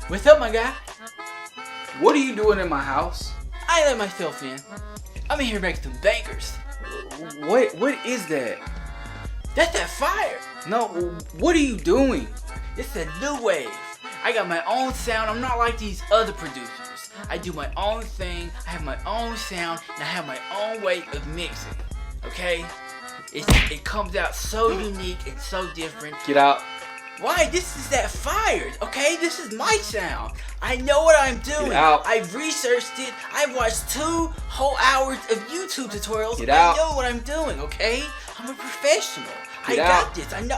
What's up, my guy? What are you doing in my house? I let myself in. I'm in here making some bangers. What is that? That's that fire. No, what are you doing? It's a new wave. I got my own sound. I'm not like these other producers. I do my own thing. I have my own sound, and I have my own way of mixing. Okay? It comes out so unique and so different. Get out. Why? This is that fire, okay? This is my sound. I know what I'm doing. Get out. I've researched it. I've watched 2 whole hours of YouTube tutorials. Get out. I know what I'm doing, okay? I'm a professional. Get I out. got this. I know.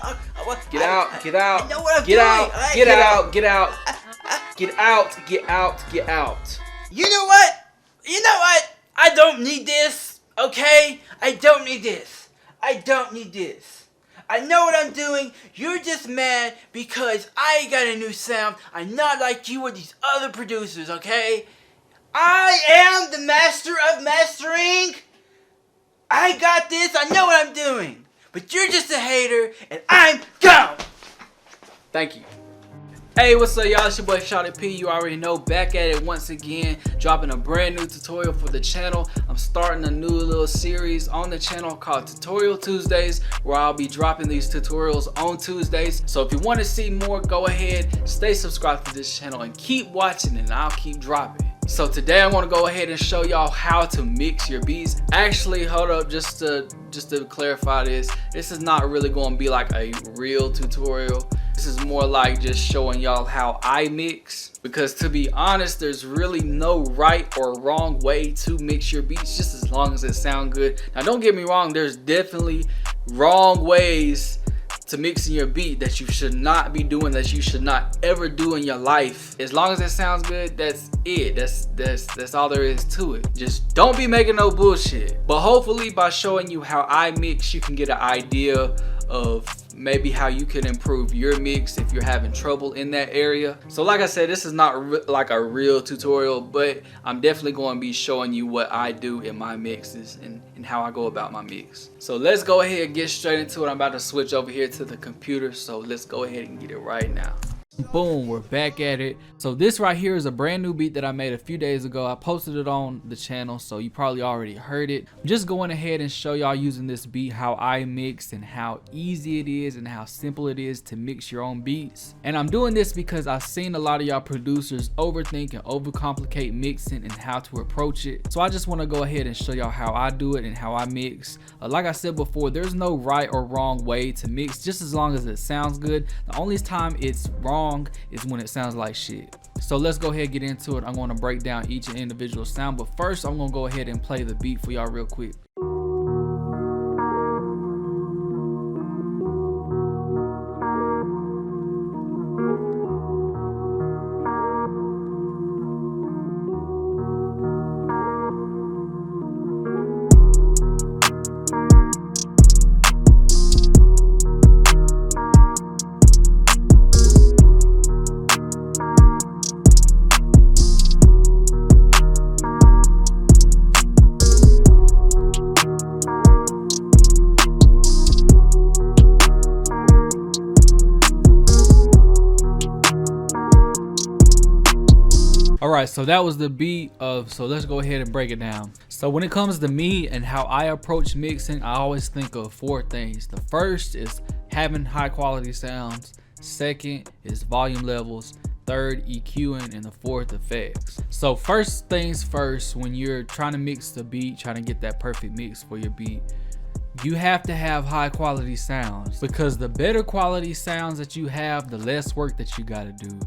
Get out. Get out. I know what I'm Get doing. out. Alright, Get out. Get out. Get out. Get out. Get out. You know what? You know what? I don't need this, okay? I don't need this. I don't need this. I know what I'm doing. You're just mad because I got a new sound. I'm not like you or these other producers, okay? I am the master of mastering. I got this. I know what I'm doing. But you're just a hater, and I'm gone. Thank you. Hey, what's up, y'all? It's your boy Shawdi P. You already know, back at it once again, dropping a brand new tutorial for the channel. I'm starting a new little series on the channel called Tutorial Tuesdays, where I'll be dropping these tutorials on Tuesdays. So if you want to see more, go ahead, stay subscribed to this channel, and keep watching, and I'll keep dropping. So today I want to go ahead and show y'all how to mix your beats. Actually, hold up, just to clarify this is not really going to be like a real tutorial. This is more like just showing y'all how I mix, because to be honest, there's really no right or wrong way to mix your beats, just as long as it sounds good. Now don't get me wrong, there's definitely wrong ways to mixing your beat that you should not be doing, that you should not ever do in your life. As long as it sounds good, that's it. That's all there is to it. Just don't be making no bullshit. But hopefully by showing you how I mix, you can get an idea of maybe how you can improve your mix if you're having trouble in that area. So like I said, this is not like a real tutorial, but I'm definitely going to be showing you what I do in my mixes and how I go about my mix. So let's go ahead and get straight into it. I'm about to switch over here to the computer, so let's go ahead and get it right now. Boom, we're back at it. So this right here is a brand new beat that I made a few days ago. I posted it on the channel, so you probably already heard it. I'm just going ahead and show y'all using this beat how I mix and how easy it is and how simple it is to mix your own beats. And I'm doing this because I've seen a lot of y'all producers overthink and overcomplicate mixing and how to approach it. So I just want to go ahead and show y'all how I do it and how I mix. Like I said before, there's no right or wrong way to mix, just as long as it sounds good. The only time it's wrong is when it sounds like shit. So let's go ahead and get into it. I'm going to break down each individual sound, but first I'm going to go ahead and play the beat for y'all real quick. Alright, so that was the beat so let's go ahead and break it down. So when it comes to me and how I approach mixing, I always think of 4 things. The first is having high quality sounds. Second is volume levels. Third, EQing, and the fourth, effects. So first things first, when you're trying to mix the beat, trying to get that perfect mix for your beat, you have to have high quality sounds, because the better quality sounds that you have, the less work that you got to do.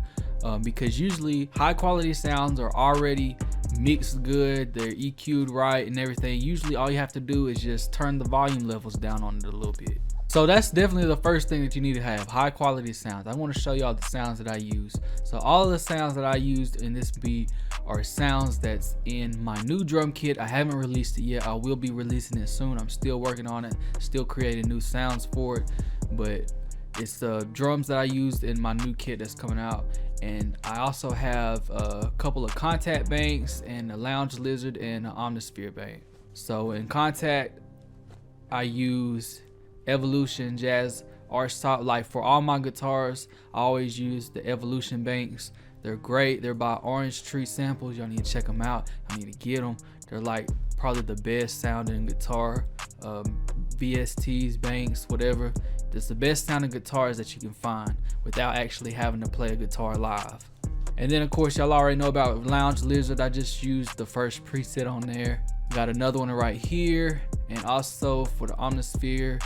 Because usually high quality sounds are already mixed good, they're EQ'd right and everything. Usually all you have to do is just turn the volume levels down on it a little bit. So that's definitely the first thing that you need to have, high quality sounds. I want to show y'all the sounds that I use. So all of the sounds that I used in this beat are sounds that's in my new drum kit. I haven't released it yet. I will be releasing it soon. I'm still working on it, still creating new sounds for it, but it's the drums that I used in my new kit that's coming out. And I also have a couple of contact banks and a lounge lizard and an omnisphere bank. So in contact, I use Evolution Jazz Arch Top. Like for all my guitars, I always use the Evolution banks. They're great. They're by Orange Tree Samples. Y'all need to check them out. I need to get them. They're like probably the best sounding guitar. VSTs, banks, whatever. It's the best sounding guitars that you can find without actually having to play a guitar live. And then of course y'all already know about Lounge Lizard. I just used the first preset on there. Got another one right here, and also for the Omnisphere,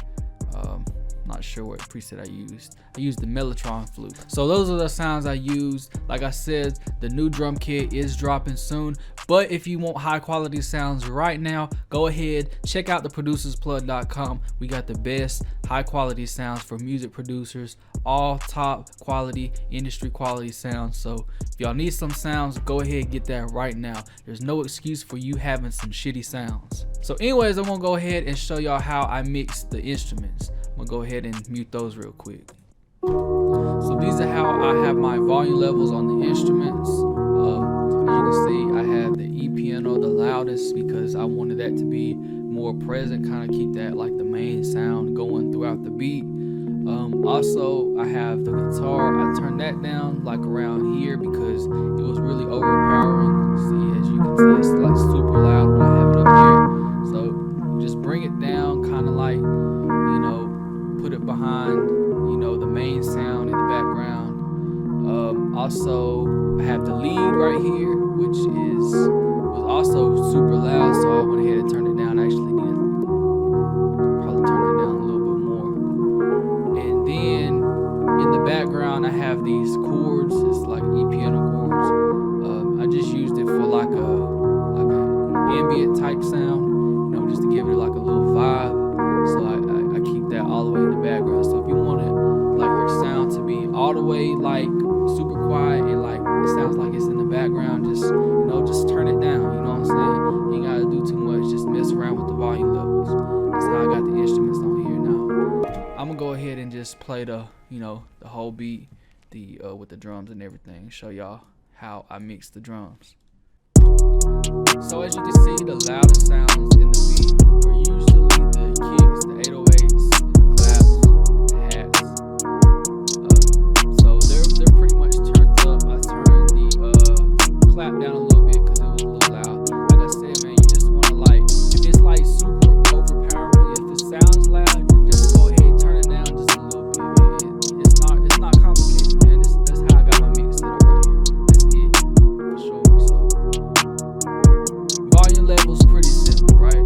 not sure what preset I used. I used the Mellotron flute. So those are the sounds I used. Like I said, the new drum kit is dropping soon, but if you want high quality sounds right now, go ahead, check out theproducersplug.com. We got the best high quality sounds for music producers, all top quality, industry quality sounds. So if y'all need some sounds, go ahead and get that right now. There's no excuse for you having some shitty sounds. So anyways, I'm gonna go ahead and show y'all how I mix the instruments. I'm gonna go ahead and mute those real quick. So these are how I have my volume levels on the instruments. As you can see, I have the E piano the loudest because I wanted that to be more present, kind of keep that like the main sound going throughout the beat. Also, I have the guitar. I turned that down like around here because it was really overpowering. See, as you can see, it's like super loud when I have it up here. So just bring it down, kind of like, you know, put it behind, you know, the main sound in the background. Also, I have the lead right here, which was also super loud, so I went ahead and turned it down. I actually need to probably turn it down a little bit more. And then in the background, I have these chords. It's like E piano chords. I just used it for like an ambient type sound, you know, just to give it like a little vibe. So I keep that all the way in the background. So if you want it like your sound to be all the way like super quiet and like it sounds like it's in the background, just, you know, just turn it down. You know what I'm saying? You ain't gotta do too much. Just mess around with the volume levels. That's how I got the instruments on here now. I'm gonna go ahead and just play the, you know, the whole beat, with the drums and everything. Show y'all how I mix the drums. So as you can see, the loudest sounds in the beat are usually the kicks, the 808s, the claps, the hats. So they're pretty much turned up. I turned the clap down a little bit because it was a little loud. Like I said, man, you just want to like, if it's like super overpowering, if it sounds loud, just go ahead and turn it down just a little bit. It's not complicated, man. That's how I got my mix set up right here. That's it, for sure. So volume level's pretty simple, right?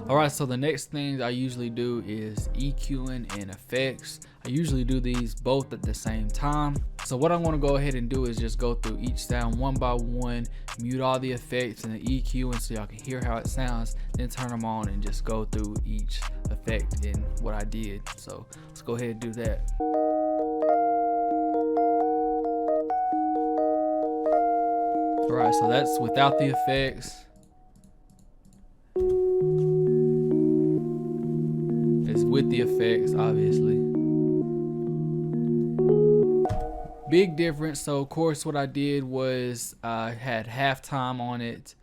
Alright, so the next thing I usually do is EQing and effects. I usually do these both at the same time. So what I'm going to go ahead and do is just go through each sound one by one, mute all the effects and the EQing so y'all can hear how it sounds, then turn them on and just go through each effect and what I did. So let's go ahead and do that. Alright, so that's without the effects. It's with the effects, obviously. Big difference. So of course what I did was I had halftime on it,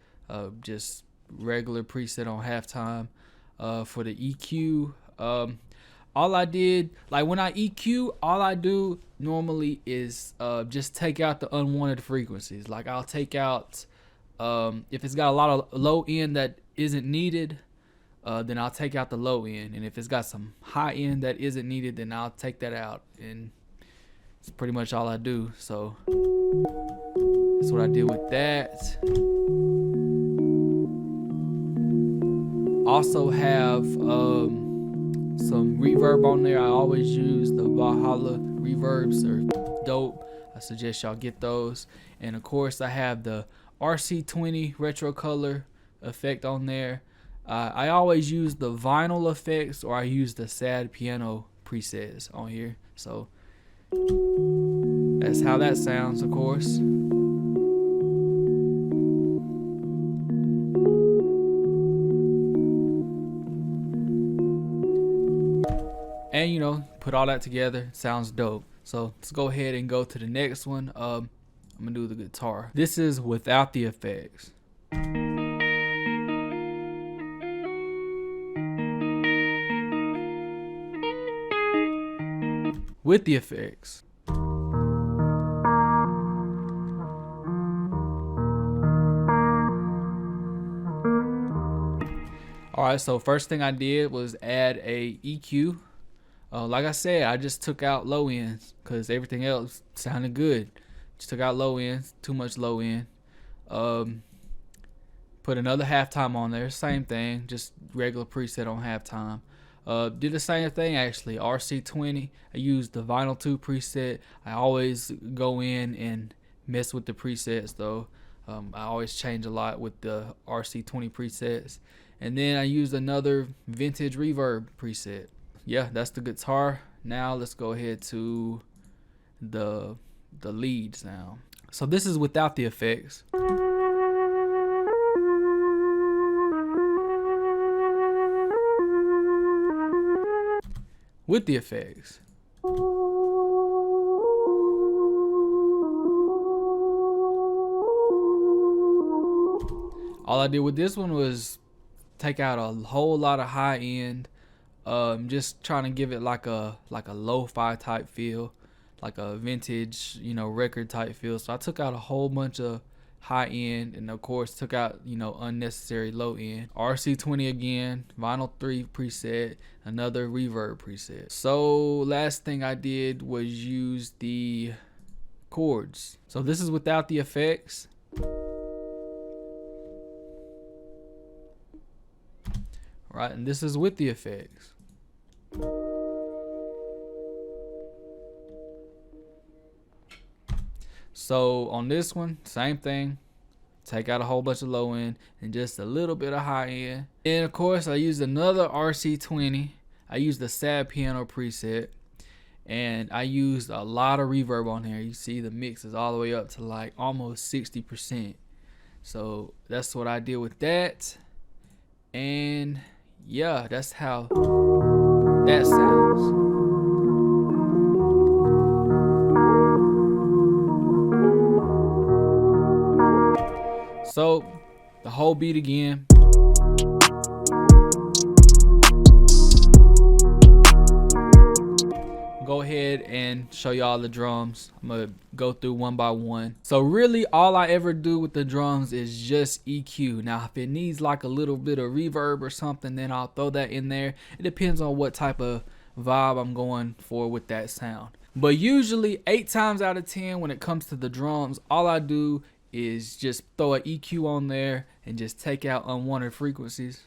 just regular preset on halftime. For the EQ, all I did, like when I EQ, all I do normally is just take out the unwanted frequencies. Like I'll take out, if it's got a lot of low end that isn't needed, then I'll take out the low end. And if it's got some high end that isn't needed, then I'll take that out. And it's pretty much all I do. So that's what I did with that. Also have some reverb on there. I always use the Valhalla reverbs. They're dope. I suggest y'all get those. And of course I have the RC20 retro color effect on there. I always use the vinyl effects, or I use the sad piano presets on here. So that's how that sounds, of course. And you know, put all that together, it sounds dope. So let's go ahead and go to the next one. I'm gonna do the guitar. This is without the effects. with the effects. Alright, so first thing I did was add a EQ. Like I said, I just took out low ends because everything else sounded good. Just took out low ends, too much low end. Put another halftime on there, same thing, just regular preset on halftime. Did the same thing actually, RC20. I used the Vinyl 2 preset. I always go in and mess with the presets though. I always change a lot with the RC20 presets. And then I used another vintage reverb preset. Yeah, that's the guitar. Now let's go ahead to the lead sound. So this is without the effects. With the effects. All I did with this one was take out a whole lot of high end, just trying to give it like a lo-fi type feel, like a vintage, record type feel. So I took out a whole bunch of high end, and of course took out unnecessary low end. RC20 again, Vinyl 3 preset, another reverb preset. So last thing I did was use the chords. So this is without the effects. Right, and this is with the effects. So on this one, same thing. Take out a whole bunch of low end and just a little bit of high end. And of course, I used another RC20. I used the sad piano preset, and I used a lot of reverb on here. You see the mix is all the way up to like almost 60%. So that's what I did with that. And yeah, that's how that sounds. So the whole beat again. Go ahead and show y'all the drums. I'm gonna go through one by one. So really all I ever do with the drums is just EQ. Now if it needs like a little bit of reverb or something, then I'll throw that in there. It depends on what type of vibe I'm going for with that sound. But usually 8 times out of 10 when it comes to the drums, all I do is just throw an EQ on there and just take out unwanted frequencies.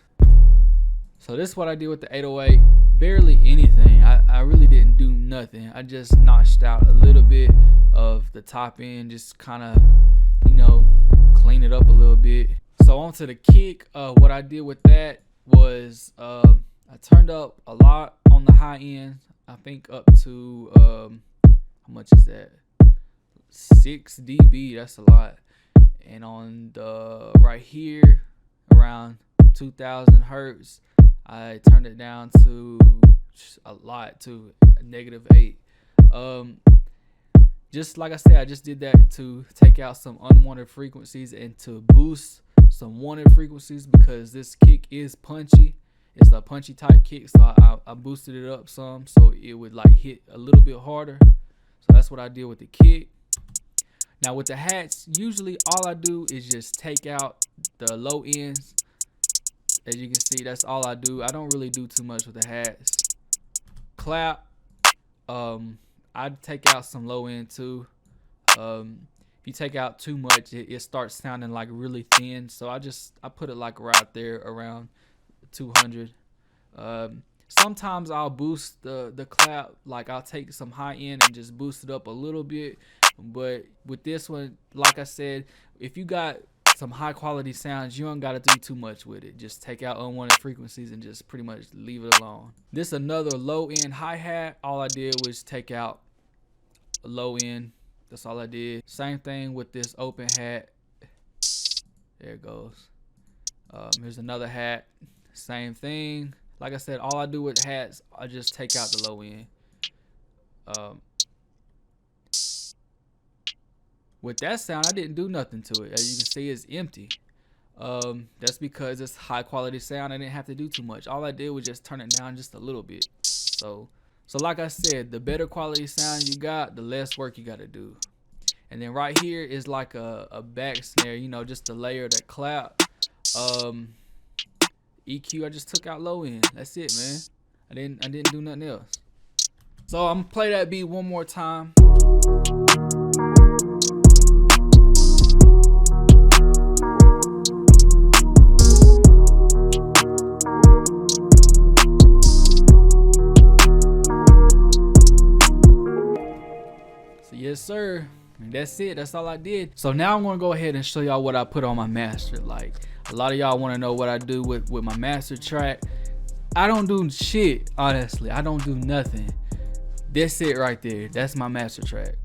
So this is what I did with the 808. Barely anything. I really didn't do nothing. I just notched out a little bit of the top end, just kind of, clean it up a little bit. So onto the kick. What I did with that was I turned up a lot on the high end. I think up to how much is that? 6 dB. That's a lot. And on the right here, around 2000 hertz, I turned it down to a lot, to -8. Just like I said, I just did that to take out some unwanted frequencies and to boost some wanted frequencies, because this kick is punchy. It's a punchy type kick, so I boosted it up some so it would like hit a little bit harder. So that's what I did with the kick. Now with the hats, usually all I do is just take out the low ends. As you can see, that's all I do. I don't really do too much with the hats. Clap, I take out some low end too. If you take out too much, it starts sounding like really thin. So I put it like right there around 200. Sometimes I'll boost the clap, like I'll take some high end and just boost it up a little bit. But with this one, like I said, if you got some high quality sounds, you don't gotta do too much with it. Just take out unwanted frequencies and just pretty much leave it alone. This another low end hi-hat. All I did was take out a low end. That's all I did. Same thing with this open hat. There it goes. Here's another hat. Same thing. Like I said, all I do with hats, I just take out the low end. With that sound, I didn't do nothing to it. As you can see, it's empty. That's because it's high quality sound. I didn't have to do too much. All I did was just turn it down just a little bit. So So like I said, the better quality sound you got, the less work you got to do. And then right here is like a back snare, you know, just a layer that clap. EQ I just took out low end. That's it, man. I didn't do nothing else. So I'm gonna play that beat one more time. So yes sir, and that's it. That's all I did. So now I'm gonna go ahead and show y'all what I put on my master. Like a lot of y'all want to know what I do with my master track. I don't do shit, honestly. I don't do nothing. That's it right there. That's my master track.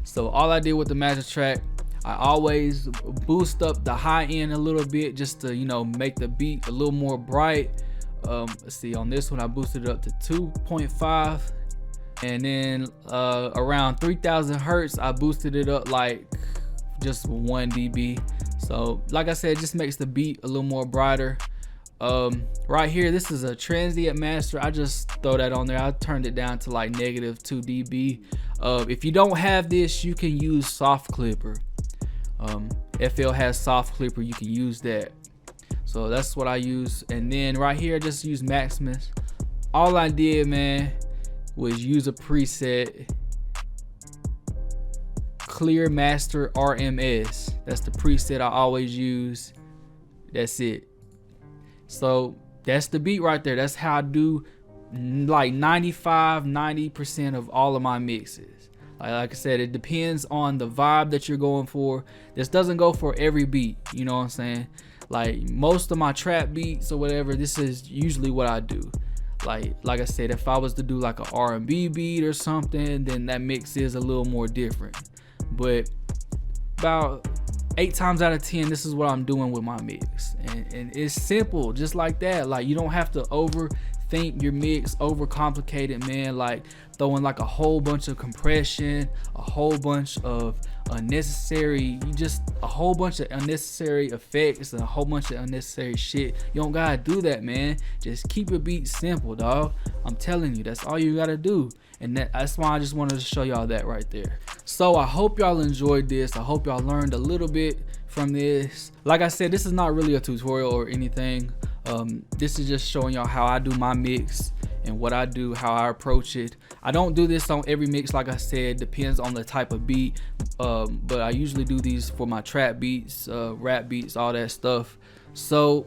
So all I did with the master track, I always boost up the high end a little bit just to, you know, make the beat a little more bright. Let's see, on this one I boosted it up to 2.5, and then around 3000 hertz I boosted it up like just 1 dB. So like I said, it just makes the beat a little more brighter. Right here, this is a transient master. I just throw that on there. I turned it down to like -2 dB. If you don't have this, you can use soft clipper. FL has soft clipper, you can use that. So that's what I use. And then right here, I just use Maximus. All I did, man, was use a preset, Clear Master RMS. That's the preset I always use. That's it. So that's the beat right there. That's how I do like 90% of all of my mixes. Like I said, it depends on the vibe that you're going for. This doesn't go for every beat, you know what I'm saying? Like most of my trap beats or whatever, this is usually what I do. Like I said, if I was to do like a R&B beat or something, then that mix is a little more different. But about 8 times out of 10, this is what I'm doing with my mix, and it's simple, just like that. Like you don't have to overthink your mix, overcomplicate it, man. Like throwing like a whole bunch of compression, a whole bunch of unnecessary, a whole bunch of unnecessary effects and a whole bunch of unnecessary shit. You don't gotta do that, man. Just keep your beat simple, dog. I'm telling you, that's all you gotta do. And that's why I just wanted to show y'all that right there. So I hope y'all enjoyed this. I hope y'all learned a little bit from this. Like I said, this is not really a tutorial or anything. This is just showing y'all how I do my mix and what I do, how I approach it. I don't do this on every mix, like I said, depends on the type of beat. But I usually do these for my trap beats, rap beats, all that stuff. So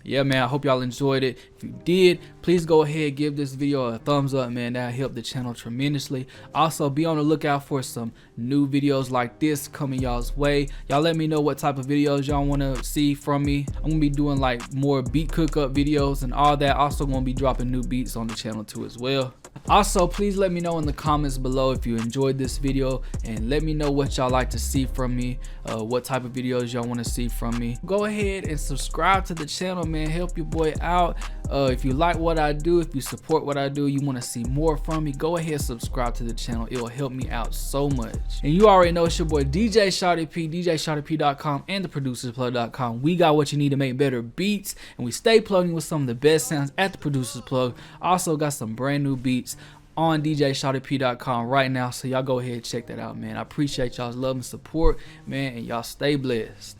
yeah, man, I hope y'all enjoyed it. If you did, please go ahead, give this video a thumbs up, man. That helped the channel tremendously. Also, be on the lookout for some new videos like this coming y'all's way. Y'all let me know what type of videos y'all want to see from me. I'm gonna be doing like more beat cook-up videos and all that. Also gonna be dropping new beats on the channel too as well. Also, please let me know in the comments below if you enjoyed this video, and let me know what y'all like to see from me, what type of videos y'all want to see from me. Go ahead and subscribe to the channel, man. Help your boy out. If you like what I do, if you support what I do, you want to see more from me, go ahead and subscribe to the channel. It will help me out so much. And you already know it's your boy DJ Shawdi P, DJShawdiP.com and theproducersplug.com. We got what you need to make better beats, and we stay plugging with some of the best sounds at the Producers Plug. Also got some brand new beats on DJShawdiP.com right now, so y'all go ahead and check that out, man. I appreciate y'all's love and support, man, and y'all stay blessed.